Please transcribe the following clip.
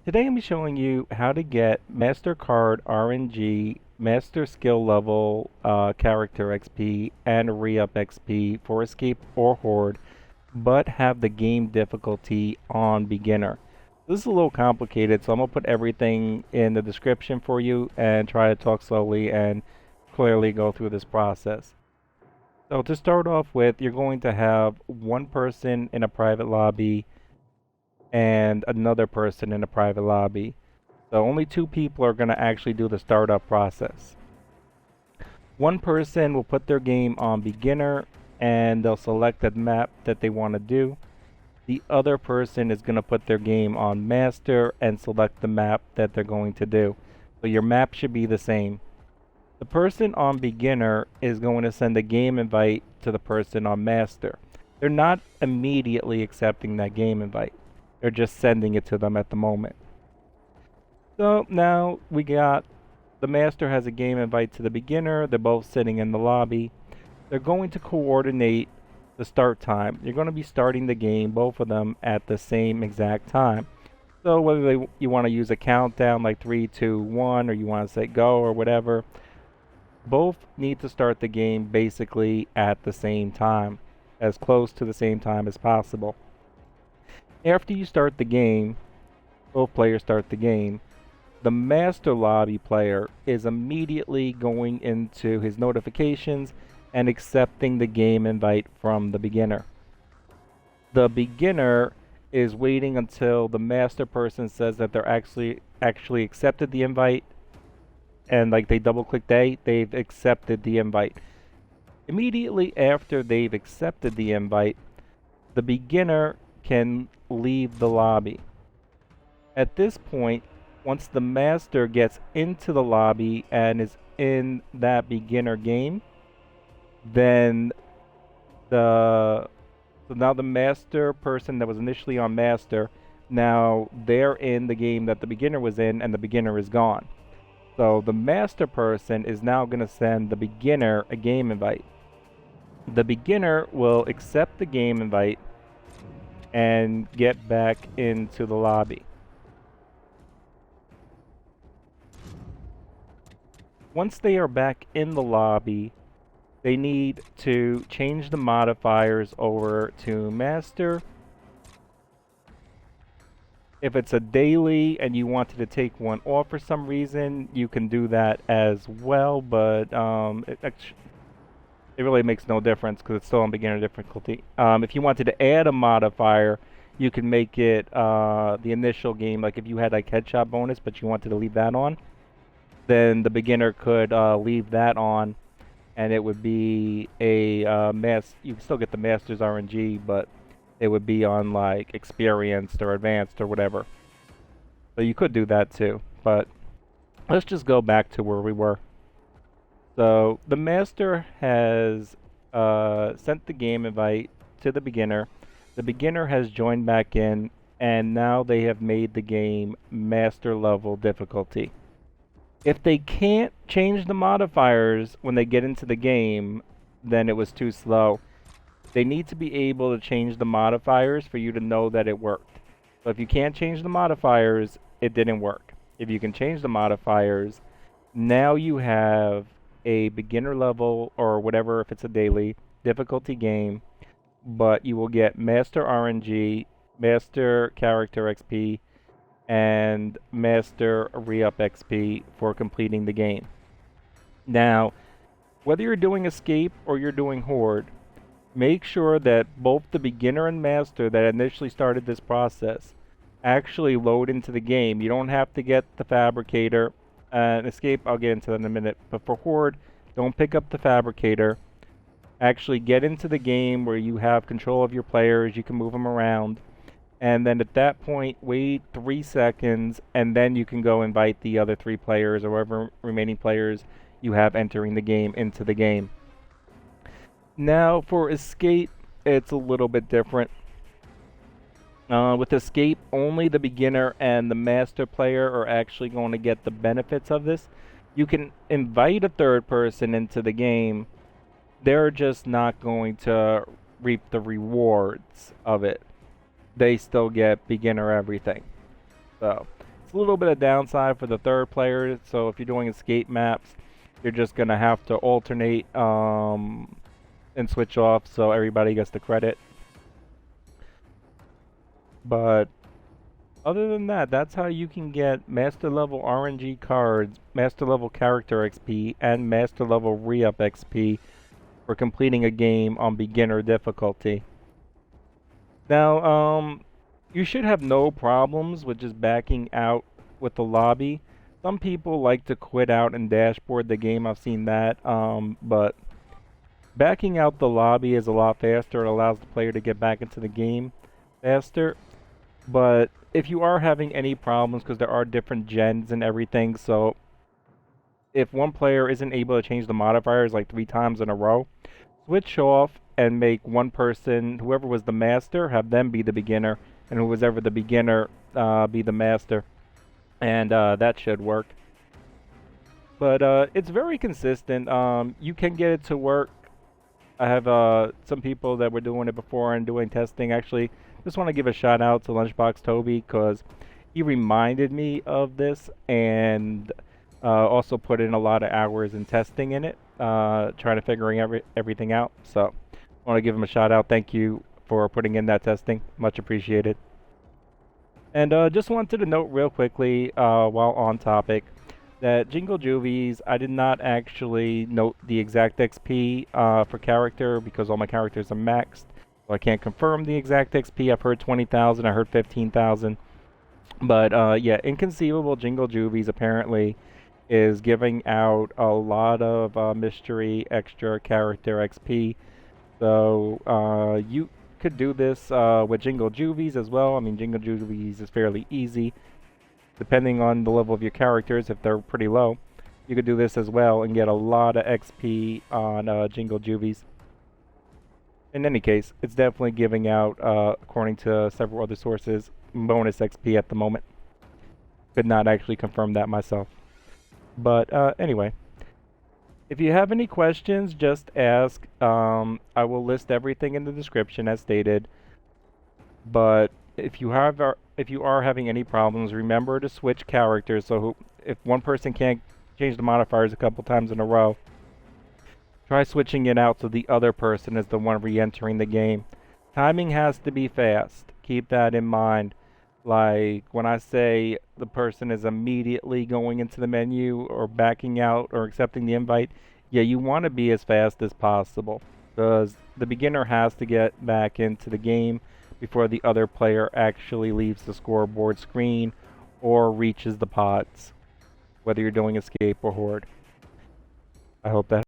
Today I'm showing you how to get Master Card RNG, Master Skill Level Character XP, and Reup XP for Escape or Horde, but have the game difficulty on Beginner. This is a little complicated, so I'm going to put everything in the description for you and try to talk slowly and clearly go through this process. So to start off with, you're going to have one person in a private lobby and another person in a private lobby. So only two people are going to actually do the startup process. One person will put their game on beginner and they'll select the map that they want to do. The other person is going to put their game on master and select the map that they're going to do. So your map should be the same. The person on beginner is going to send a game invite to the person on master. They're not immediately accepting that game invite. They're just sending it to them at the moment. So now we got the master has a game invite to the beginner. They're both sitting in the lobby. They're going to coordinate the start time. You're going to be starting the game, both of them, at the same exact time. So whether you want to use a countdown like 3, 2, 1, or you want to say go or whatever, both need to start the game basically at the same time, as close to the same time as possible. After you start the game, both players start the game, the master lobby player is immediately going into his notifications and accepting the game invite from the beginner. The beginner is waiting until the master person says that they're actually accepted the invite, and like they double click they've accepted the invite. Immediately after they've accepted the invite, the beginner can leave the lobby. At this point, once the master gets into the lobby and is in that beginner game, then so now the master person that was initially on master, now they're in the game that the beginner was in and the beginner is gone. So the master person is now going to send the beginner a game invite. The beginner will accept the game invite and get back into the lobby. Once they are back in the lobby, they need to change the modifiers over to master. If it's a daily and you wanted to take one off for some reason, you can do that as well, but it really makes no difference because it's still on beginner difficulty. If you wanted to add a modifier, you can make it the initial game, like if you had like headshot bonus but you wanted to leave that on, then the beginner could leave that on and it would be a you can still get the master's RNG, but it would be on like experienced or advanced or whatever. So you could do that too, but let's just go back to where we were. So the master has sent the game invite to the beginner. The beginner has joined back in, and now they have made the game master level difficulty. If they can't change the modifiers when they get into the game, then it was too slow. They need to be able to change the modifiers for you to know that it worked. So if you can't change the modifiers, it didn't work. If you can change the modifiers, now you have a beginner level or whatever, if it's a daily difficulty game, but you will get master RNG, master character XP, and master re-up XP for completing the game. Now, whether you're doing escape or you're doing horde, make sure that both the beginner and master that initially started this process actually load into the game. You don't have to get the fabricator. Escape, I'll get into that in a minute. But for horde, don't pick up the fabricator. Actually get into the game where you have control of your players. You can move them around. And then at that point, wait 3 seconds, and then you can go invite the other 3 players or whatever remaining players you have entering the game into the game. Now for escape, it's a little bit different. With escape, only the beginner and the master player are actually going to get the benefits of this. You can invite a third person into the game. They're just not going to reap the rewards of it. They still get beginner everything. So A little bit of downside for the third player. So if you're doing escape maps, you're just gonna have to alternate and switch off so everybody gets the credit. But other than that, that's how you can get master level RNG cards, master level character XP, and master level re-up XP for completing a game on beginner difficulty. Now, you should have no problems with just backing out with the lobby. Some people like to quit out and dashboard the game. I've seen that, but backing out the lobby is a lot faster. It allows the player to get back into the game faster. But if you are having any problems, because there are different gens and everything, so if one player isn't able to change the modifiers like 3 times in a row, switch off and make one person, whoever was the master, have them be the beginner, and who was ever the beginner be the master. And that should work. But it's very consistent. You can get it to work. I have some people that were doing it before and doing testing. Actually, just want to give a shout out to Lunchbox Toby because he reminded me of this and also put in a lot of hours in testing in it, trying to figuring everything out. So I want to give him a shout out. Thank you for putting in that testing. Much appreciated. And just wanted to note real quickly while on topic that Jingle Juvies, I did not actually note the exact XP for character because all my characters are maxed. So I can't confirm the exact XP. I've heard 20,000, I heard 15,000. But yeah, Inconceivable Jingle Juvies apparently is giving out a lot of mystery extra character XP. So you could do this with Jingle Juvies as well. I mean, Jingle Juvies is fairly easy. Depending on the level of your characters, if they're pretty low, you could do this as well and get a lot of XP on Jingle Juvies. In any case, it's definitely giving out, according to several other sources, bonus XP at the moment. Could not actually confirm that myself. But anyway, if you have any questions, just ask. I will list everything in the description as stated. But if you are having any problems, remember to switch characters. So if one person can't change the modifiers a couple times in a row, try switching it out so the other person is the one re-entering the game. Timing has to be fast. Keep that in mind. Like when I say the person is immediately going into the menu or backing out or accepting the invite, yeah, you want to be as fast as possible because the beginner has to get back into the game before the other player actually leaves the scoreboard screen or reaches the pods, whether you're doing escape or horde. I hope that